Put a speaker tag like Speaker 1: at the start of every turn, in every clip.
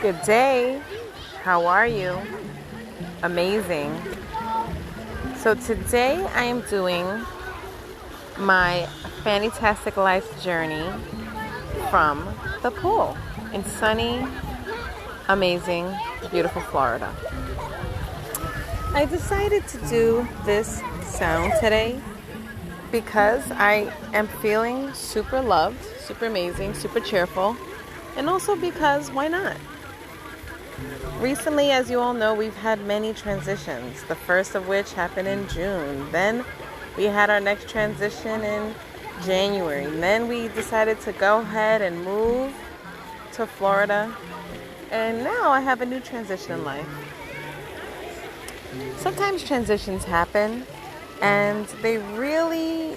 Speaker 1: Good day. How are you? Amazing. So today I am doing my Fannytasticlife journey from the pool in sunny, amazing, beautiful Florida. I decided to do this sound today because I am feeling super loved, super amazing, super cheerful, and also because why not? Recently, as you all know, we've had many transitions, the first of which happened in June. Then we had our next transition in January. And then we decided to go ahead and move to Florida. And now I have a new transition in life. Sometimes transitions happen and they really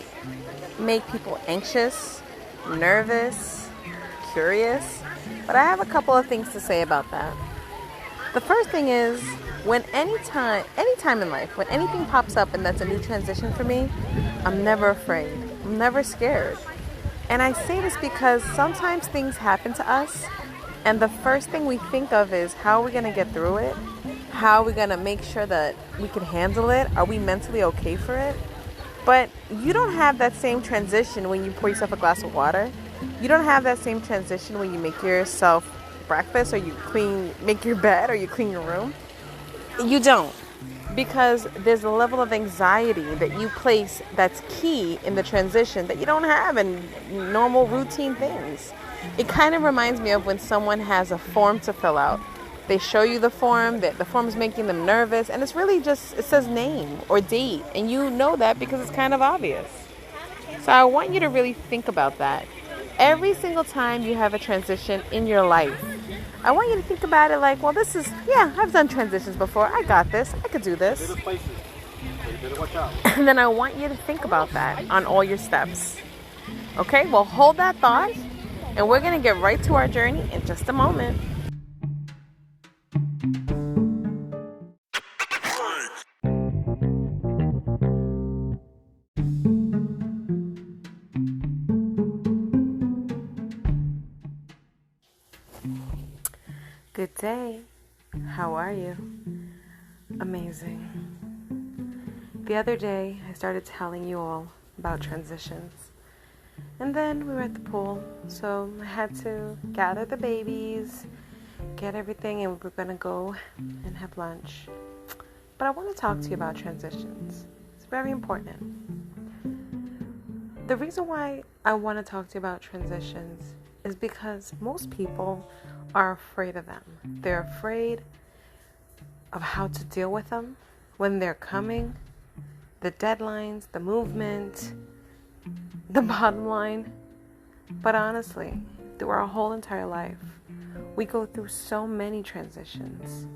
Speaker 1: make people anxious, nervous, curious. But I have a couple of things to say about that. The first thing is, when anytime in life, when anything pops up and that's a new transition for me, I'm never afraid. I'm never scared. And I say this because sometimes things happen to us, and the first thing we think of is how are we going to get through it? How are we going to make sure that we can handle it? Are we mentally okay for it? But you don't have that same transition when you pour yourself a glass of water. You don't have that same transition when you make yourself breakfast or you make your bed or you clean your room. You don't, because there's a level of anxiety that you place that's key in the transition that you don't have in normal routine things. It kind of reminds me of when someone has a form to fill out. They show you the form, that the form is making them nervous, and it's really just, it says name or date, and you know that because it's kind of obvious. So I want you to really think about that. Every single time you have a transition in your life, I want you to think about it like, well, I've done transitions before. I got this. I could do this. And then I want you to think about that on all your steps. Okay, well, hold that thought, and we're going to get right to our journey in just a moment. Good day. How are you? Amazing. The other day, I started telling you all about transitions. And then we were at the pool, so I had to gather the babies, get everything, and we were going to go and have lunch. But I want to talk to you about transitions. It's very important. The reason why I want to talk to you about transitions is because most people are afraid of them. They're afraid of how to deal with them when they're coming, the deadlines, the movement, the bottom line. But honestly, through our whole entire life, we go through so many transitions.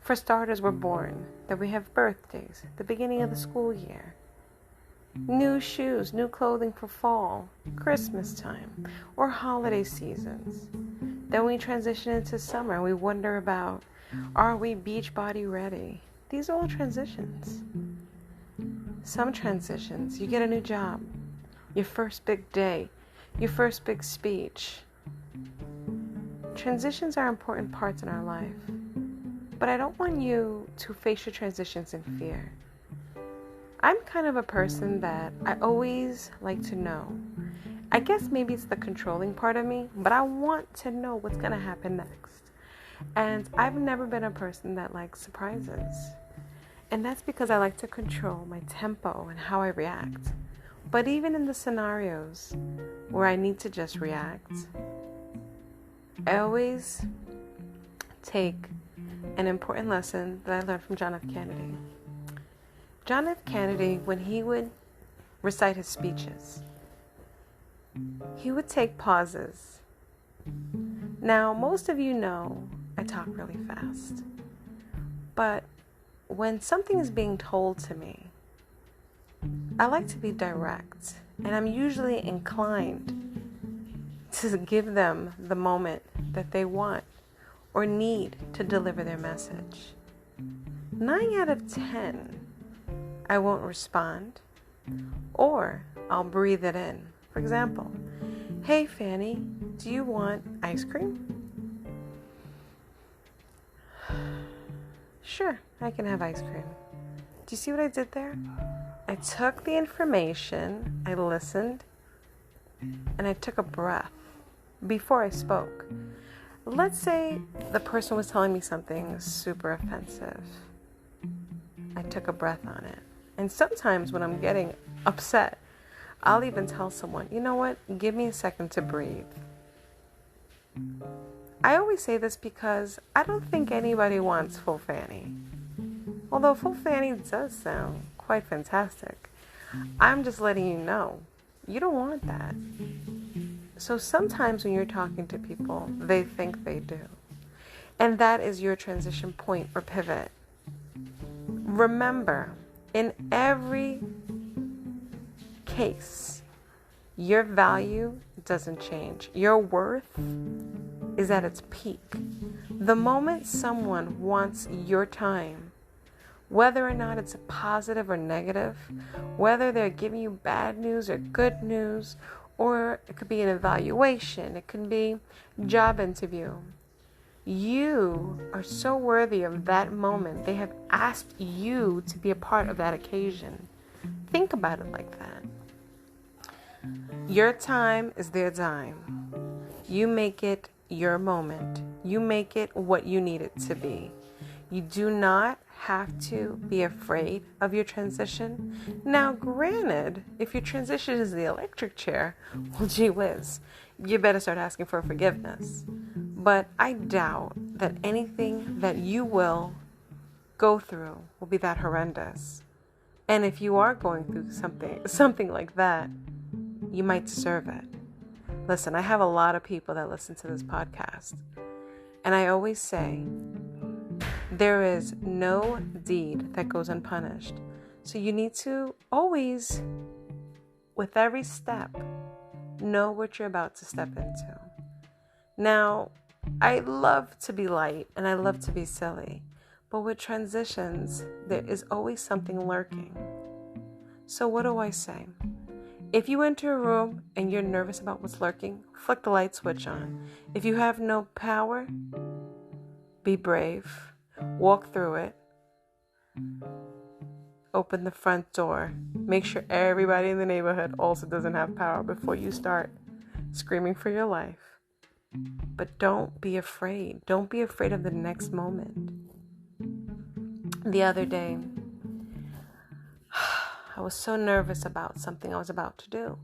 Speaker 1: For starters, we're born, then we have birthdays, the beginning of the school year, new shoes, new clothing for fall, Christmas time, or holiday seasons. Then we transition into summer and we wonder about, are we beach body ready? These are all transitions. Some transitions, you get a new job, your first big day, your first big speech. Transitions are important parts in our life, but I don't want you to face your transitions in fear. I'm kind of a person that I always like to know. I guess maybe it's the controlling part of me, but I want to know what's going to happen next. And I've never been a person that likes surprises. And that's because I like to control my tempo and how I react. But even in the scenarios where I need to just react, I always take an important lesson that I learned from John F. Kennedy. John F. Kennedy, when he would recite his speeches, he would take pauses. Now, most of you know I talk really fast. But when something is being told to me, I like to be direct. And I'm usually inclined to give them the moment that they want or need to deliver their message. 9 out of 10, I won't respond, or I'll breathe it in. For example, hey Fanny, do you want ice cream? Sure, I can have ice cream. Do you see what I did there? I took the information, I listened, and I took a breath before I spoke. Let's say the person was telling me something super offensive. I took a breath on it. And sometimes when I'm getting upset, I'll even tell someone, you know what, give me a second to breathe. I always say this because I don't think anybody wants full fanny. Although full fanny does sound quite fantastic. I'm just letting you know, you don't want that. So sometimes when you're talking to people, they think they do. And that is your transition point or pivot. Remember, in every case, your value doesn't change. Your worth is at its peak. The moment someone wants your time, whether or not it's positive or negative, whether they're giving you bad news or good news, or it could be an evaluation, it could be a job interview, you are so worthy of that moment. They have asked you to be a part of that occasion. Think about it like that. Your time is their time. You make it your moment. You make it what you need it to be. You do not have to be afraid of your transition. Now, granted, if your transition is the electric chair, well, gee whiz, you better start asking for forgiveness. But I doubt that anything that you will go through will be that horrendous. And if you are going through something like that, you might deserve it. Listen, I have a lot of people that listen to this podcast. And I always say, there is no deed that goes unpunished. So you need to always, with every step, know what you're about to step into. Now, I love to be light and I love to be silly. But with transitions, there is always something lurking. So what do I say? If you enter a room and you're nervous about what's lurking, flick the light switch on. If you have no power, be brave. Walk through it. Open the front door. Make sure everybody in the neighborhood also doesn't have power before you start screaming for your life. But don't be afraid. Don't be afraid of the next moment. The other day, I was so nervous about something I was about to do.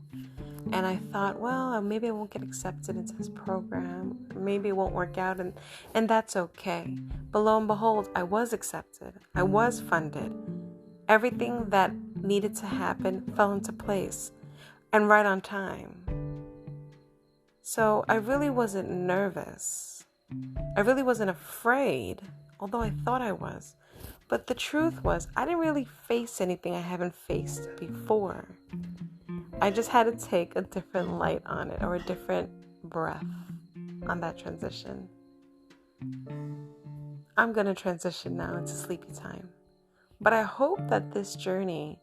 Speaker 1: And I thought, well, maybe I won't get accepted into this program. Maybe it won't work out, and that's okay. But lo and behold, I was accepted. I was funded. Everything that needed to happen fell into place and right on time. So I really wasn't nervous. I really wasn't afraid, although I thought I was. But the truth was, I didn't really face anything I haven't faced before. I just had to take a different light on it, or a different breath on that transition. I'm going to transition now into sleepy time. But I hope that this journey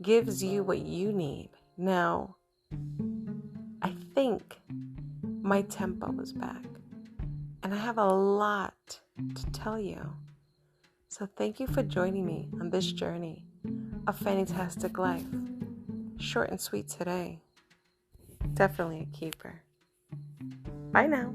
Speaker 1: gives you what you need. Now, I think my tempo is back. And I have a lot to tell you. So thank you for joining me on this journey of Fannytastic Life. Short and sweet today. Definitely a keeper. Bye now.